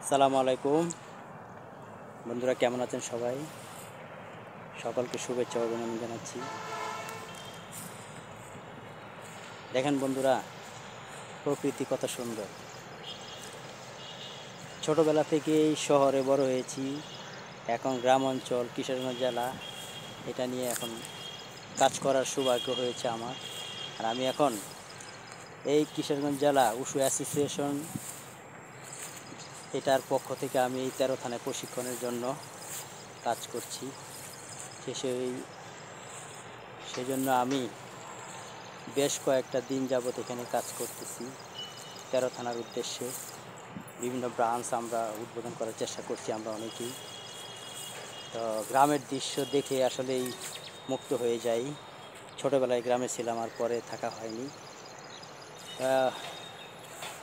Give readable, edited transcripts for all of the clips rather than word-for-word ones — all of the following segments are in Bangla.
আসসালামু আলাইকুম বন্ধুরা, কেমন আছেন সবাই? সকলকে শুভেচ্ছা ও অভিনন্দন জানাচ্ছি। দেখেন বন্ধুরা, প্রকৃতি কত সুন্দর। ছোটবেলা থেকেই শহরে বড় হয়েছি, এখন গ্রাম অঞ্চল কিশোরগঞ্জ জেলা এটা নিয়ে এখন কাজ করার সৌভাগ্য হয়েছে আমার। আর আমি এখন এই কিশোরগঞ্জ জেলা উশু অ্যাসোসিয়েশন এটার পক্ষ থেকে আমি এই 13 থানায় প্রশিক্ষণের জন্য কাজ করছি। সেজন্য আমি বেশ কয়েকটা দিন যাবৎ এখানে কাজ করতেছি 13 থানার উদ্দেশ্যে। বিভিন্ন ব্রাঞ্চ আমরা উদ্বোধন করার চেষ্টা করছি আমরা অনেকেই। তো গ্রামের দৃশ্য দেখে আসলেই মুগ্ধ হয়ে যাই। ছোটোবেলায় গ্রামে ছিলাম, আর পরে থাকা হয়নি।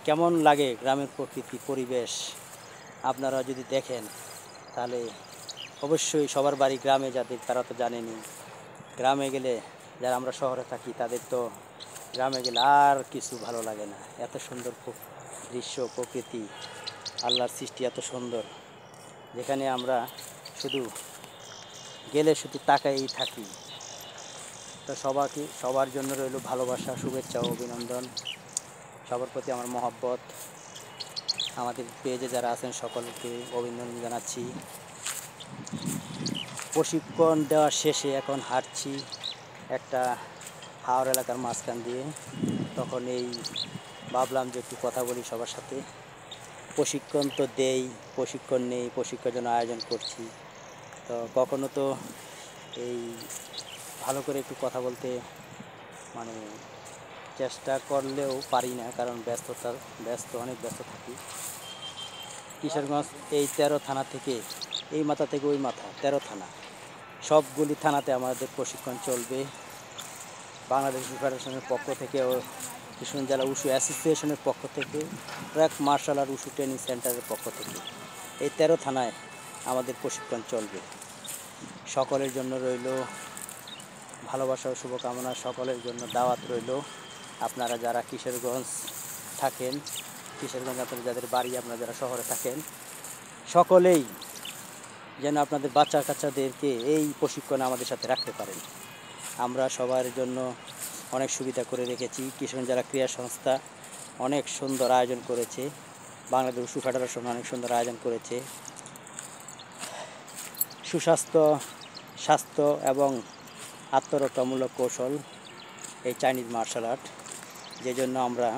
কেমন লাগে গ্রামের প্রকৃতি পরিবেশ আপনারা যদি দেখেন তাহলে অবশ্যই সবার বাড়ি গ্রামে, যাদের তারা তো জানেনই। গ্রামে গেলে যারা আমরা শহরে থাকি তাদের তো গ্রামে গেলে আর কিছু ভালো লাগে না। এত সুন্দর দৃশ্য, প্রকৃতি, আল্লাহর সৃষ্টি এত সুন্দর, যেখানে আমরা শুধু গেলে শুধু তাকাই থাকি। তো সবার জন্য রইল ভালোবাসা, শুভেচ্ছা ও অভিনন্দন। সবার প্রতি আমার মহব্বত। আমাদের পেজে যারা আছেন সকলকে অভিনন্দন জানাচ্ছি। প্রশিক্ষণ দেওয়ার শেষে এখন হাঁটছি একটা হাওর এলাকার মাঝখান দিয়ে। তখন ভাবলাম যে একটু কথা বলি সবার সাথে। প্রশিক্ষণ তো দেই, প্রশিক্ষণ নেই, প্রশিক্ষণের জন্য আয়োজন করছি। তো কখনো তো এই ভালো করে একটু কথা বলতে মানে চেষ্টা করলেও পারি না, কারণ অনেক ব্যস্ত থাকি। কিশোরগঞ্জ এই 13 থানা থেকে, এই মাথা থেকে ওই মাথা 13 থানা, সবগুলি থানাতে আমাদের প্রশিক্ষণ চলবে। বাংলাদেশ ফেডারেশনের পক্ষ থেকে ও কিশোরগঞ্জ জেলা উশু অ্যাসোসিয়েশনের পক্ষ থেকে, track martial art wushu training সেন্টারের পক্ষ থেকে এই 13 থানায় আমাদের প্রশিক্ষণ চলবে। সকলের জন্য রইল ভালোবাসা ও শুভকামনা, সকলের জন্য দাওয়াত রইল। আপনারা যারা কিশোরগঞ্জ থাকেন, কিশোরগঞ্জ আপনাদের যাদের বাড়ি, আপনারা যারা শহরে থাকেন, সকলেই যেন আপনাদের বাচ্চা কাচ্চাদেরকে এই প্রশিক্ষণে আমাদের সাথে রাখতে পারেন। আমরা সবার জন্য অনেক সুবিধা করে রেখেছি। কিশোরগঞ্জ জেলা ক্রীড়া সংস্থা অনেক সুন্দর আয়োজন করেছে, বাংলাদেশ উশু ফেডারেশন অনেক সুন্দর আয়োজন করেছে। স্বাস্থ্য এবং আত্মরক্ষামূলক কৌশল, এই চাইনিজ মার্শাল আর্ট, যে জন্য আমরা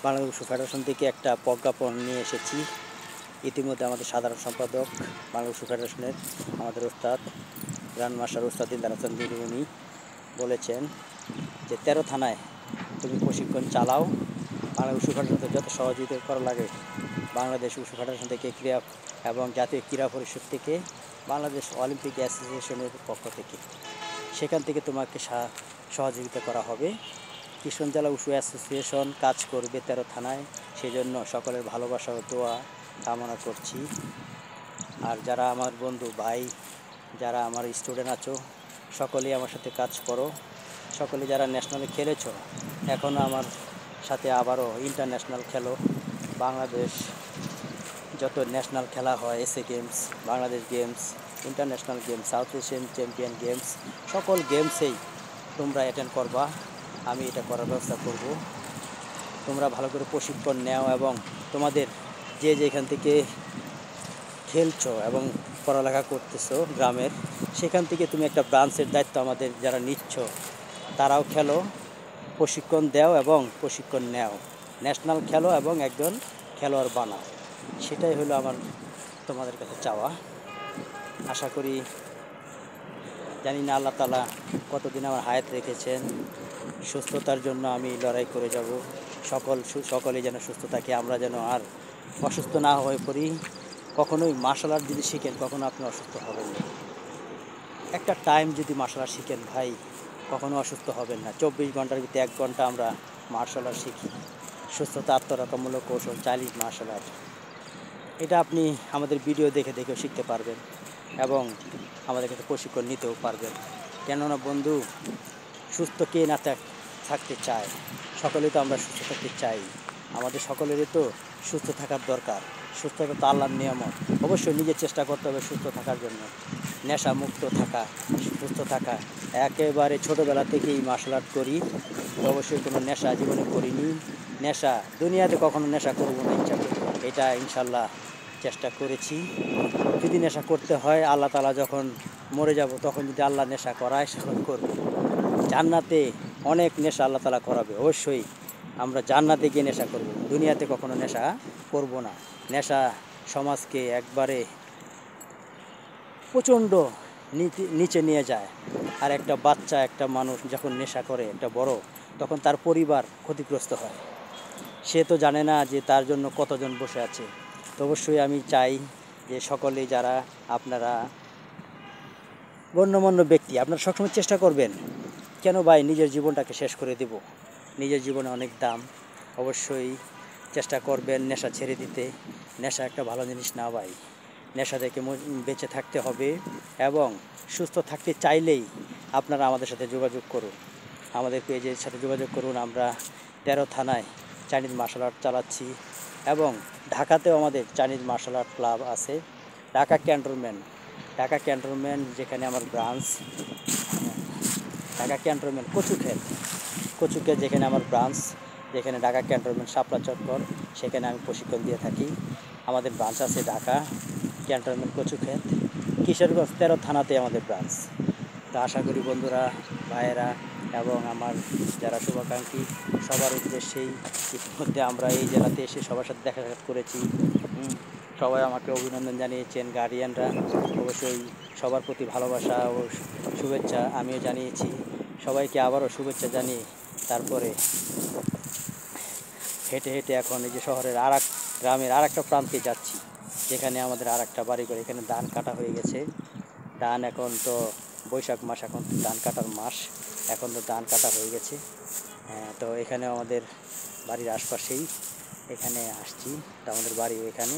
বাংলাদেশ উশু ফেডারেশন থেকে একটা প্রজ্ঞাপন নিয়ে এসেছি। ইতিমধ্যে আমাদের সাধারণ সম্পাদক বাংলাদেশ উশু ফেডারেশনের আমাদের ওস্তাদ গ্র্যান্ড মাস্টার ওস্তাদ দিলদার হাসান দিলু উনি বলেছেন যে 13 থানায় তুমি প্রশিক্ষণ চালাও। বাংলাদেশ উশু ফেডারেশন যত সহযোগিতা করা লাগে, বাংলাদেশ উশু ফেডারেশন থেকে ক্রীড়া এবং জাতীয় ক্রীড়া পরিষদ থেকে, বাংলাদেশ অলিম্পিক অ্যাসোসিয়েশনের পক্ষ থেকে, সেখান থেকে তোমাকে সহযোগিতা করা হবে। কিশোরগঞ্জ জেলা উশু অ্যাসোসিয়েশন কাজ করবে 13 থানায়, সেজন্য সকলের ভালোবাসা ও দোয়া কামনা করছি। আর যারা আমার বন্ধু ভাই, যারা আমার স্টুডেন্ট আছো, সকলেই আমার সাথে কাজ করো। সকলে যারা ন্যাশনালে খেলেছো, এখনও আমার সাথে আবারও ইন্টারন্যাশনাল খেলো। বাংলাদেশ যত ন্যাশনাল খেলা হয়, SA games, Bangladesh games, international games, south Asian champion games, সকল গেমসেই তোমরা অ্যাটেন্ড করবা। আমি এটা করার ব্যবস্থা করব। তোমরা ভালো করে প্রশিক্ষণ নাও এবং তোমাদের যে যেখান থেকে খেলছো এবং পড়ালেখা করতেছো গ্রামের, সেখান থেকে তুমি একটা ব্রাঞ্চের দায়িত্ব আমাদের যারা নিচ্ছ তারাও খেলো, প্রশিক্ষণ দাও এবং প্রশিক্ষণ নাও, ন্যাশনাল খেলো এবং একজন খেলোয়াড় বানাও। সেটাই হলো আমার তোমাদের কাছে চাওয়া। আশা করি, জানি না আল্লাহ তাআলা কতদিন আমার হায়াত রেখেছেন, সুস্থতার জন্য আমি লড়াই করে যাব। সকলে যেন সুস্থ থাকে, আমরা যেন আর অসুস্থ না হয়ে পড়ি। কখনোই মার্শাল আর্ট যদি শিখেন, কখনো আপনি অসুস্থ হবেন না। একটা টাইম যদি মার্শাল আর্ট শিখেন ভাই, কখনো অসুস্থ হবেন না। 24 ঘন্টার ভিতরে 1 ঘন্টা আমরা মার্শাল আর্ট শিখি। সুস্থতা, আত্মরক্ষামূলক কৌশল, চাইনিজ মার্শাল আর্ট, এটা আপনি আমাদের ভিডিও দেখে দেখেও শিখতে পারবেন এবং আমাদের কাছে প্রশিক্ষণ নিতেও পারবেন। কেননা বন্ধু, সুস্থ কে না থাকতে চায়? সকলেই তো আমরা সুস্থ থাকতে চাই। আমাদের সকলেরই তো সুস্থ থাকার দরকার। সুস্থতা তো আল্লাহর নিয়ামত। অবশ্যই নিজের চেষ্টা করতে হবে সুস্থ থাকার জন্য, নেশা মুক্ত থাকা, সুস্থ থাকা। একেবারে ছোটোবেলা থেকেই মার্শাল আর্ট করি, তো অবশ্যই কোনো নেশা জীবনে করিনি। নেশা দুনিয়াতে কখনো নেশা করবো না ইচ্ছা করি, এটা ইনশাল্লাহ চেষ্টা করেছি। যদি নেশা করতে হয় আল্লাহ তাআলা যখন মরে যাব তখন যদি আল্লাহ নেশা করায় তখন করব। জান্নাতে অনেক নেশা আল্লাহ তাআলা করাবে, অবশ্যই আমরা জান্নাতে গিয়ে নেশা করব, দুনিয়াতে কখনো নেশা করব না। নেশা সমাজকে একবারে প্রচণ্ড নিচে নিয়ে যায়। আর একটা বাচ্চা, একটা মানুষ যখন নেশা করে একটা বড়, তখন তার পরিবার ক্ষতিগ্রস্ত হয়। সে তো জানে না যে তার জন্য কতজন বসে আছে। তো অবশ্যই আমি চাই যে সকলেই যারা আপনারা গণ্যমান্য ব্যক্তি, আপনারা সবসময় চেষ্টা করবেন, কেন ভাই নিজের জীবনটাকে শেষ করে দেব, নিজের জীবনে অনেক দাম। অবশ্যই চেষ্টা করবেন নেশা ছেড়ে দিতে। নেশা একটা ভালো জিনিস না ভাই, নেশা থেকে বেঁচে থাকতে হবে। এবং সুস্থ থাকতে চাইলেই আপনারা আমাদের সাথে যোগাযোগ করুন, আমাদের পেজের সাথে যোগাযোগ করুন। আমরা 13 থানায় চাইনিজ মার্শাল আর্ট চালাচ্ছি এবং ঢাকাতেও আমাদের চাইনিজ মার্শাল আর্ট ক্লাব আছে। ঢাকা ক্যান্টনমেন্ট যেখানে আমার ব্রাঞ্চ, ঢাকা ক্যান্টনমেন্ট কচুক্ষেত যেখানে আমার ব্রাঞ্চ, যেখানে ঢাকা ক্যান্টনমেন্ট শাপলা চত্বর, সেখানে আমি প্রশিক্ষণ দিয়ে থাকি। আমাদের ব্রাঞ্চ আছে ঢাকা ক্যান্টনমেন্ট কচুক্ষেত, কিশোরগঞ্জ 13 থানাতে আমাদের ব্রাঞ্চ। তো আশা করি বন্ধুরা, ভাইয়েরা এবং আমার যারা শুভাকাঙ্ক্ষী সবার উদ্দেশ্যেই ইতিমধ্যে আমরা এই জেলাতে এসে সবার সাথে দেখা সাক্ষাৎ করেছি। সবাই আমাকে অভিনন্দন জানিয়েছেন, গার্ডিয়ানরা অবশ্যই সবার প্রতি ভালোবাসা ও শুভেচ্ছা আমিও জানিয়েছি। সবাইকে আবারও শুভেচ্ছা জানিয়ে তারপরে হেঁটে হেঁটে এখন এই যে শহরের গ্রামের একটা প্রান্তে যাচ্ছি, যেখানে আমাদের একটা বাড়িঘর। এখানে ধান কাটা হয়ে গেছে। ধান এখন তো বৈশাখ মাস, এখন তো ধান কাটার মাস, এখন তো ধান কাটা হয়ে গেছে। তো এখানে আমাদের বাড়ির আশপাশেই এখানে আসছি, তো আমাদের বাড়ি এখানে।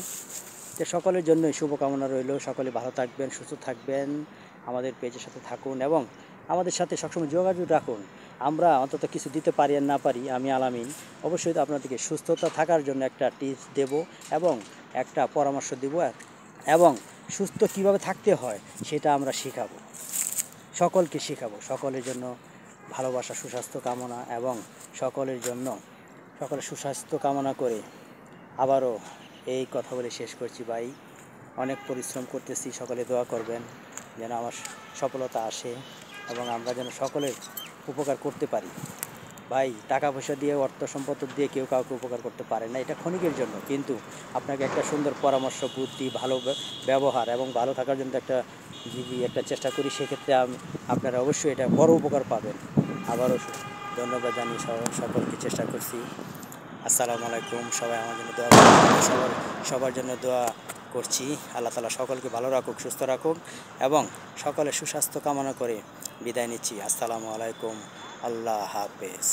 তো সকলের জন্যই শুভকামনা রইল, সকলে ভালো থাকবেন, সুস্থ থাকবেন, আমাদের পেজের সাথে থাকুন এবং আমাদের সাথে সবসময় যোগাযোগ রাখুন। আমরা অন্তত কিছু দিতে পারি আর না পারি, আমি আলামিন অবশ্যই তো আপনাদেরকে সুস্থতা থাকার জন্য একটা টিপস দেব এবং একটা পরামর্শ দেব, এবং সুস্থ কিভাবে থাকতে হয় সেটা আমরা শেখাবো, সকলকে শেখাবো। সকলের জন্য ভালোবাসা, সুস্বাস্থ্য কামনা এবং সকলের জন্য সকলের সুস্বাস্থ্য কামনা করে আবারও এই কথা বলে শেষ করছি। ভাই অনেক পরিশ্রম করতেছি, সকলে দোয়া করবেন যেন আমার সফলতা আসে এবং আমরা যেন সকলের উপকার করতে পারি। ভাই টাকা পয়সা দিয়ে, অর্থ সম্পদ দিয়ে কেউ কাউকে উপকার করতে পারে না, এটা ক্ষণিকের জন্য। কিন্তু আপনাকে একটা সুন্দর পরামর্শ, বুদ্ধি, ভালো ব্যবহার এবং ভালো থাকার জন্য যদি একটা চেষ্টা করি, সেক্ষেত্রে আপনারা অবশ্যই এটা বড় উপকার পাবেন। আবারও ধন্যবাদ জানিয়ে সকলকে চেষ্টা করছি। আসসালামু আলাইকুম। সবাই আমার জন্য দোয়া করবেন, সবার জন্য দোয়া করছি। আল্লাহ তাআলা সকলকে ভালো রাখুক, সুস্থ রাখুক এবং সকলের সুস্বাস্থ্য কামনা করে বিদায় নিচ্ছি। আসসালামু আলাইকুম, আল্লাহ হাফেজ।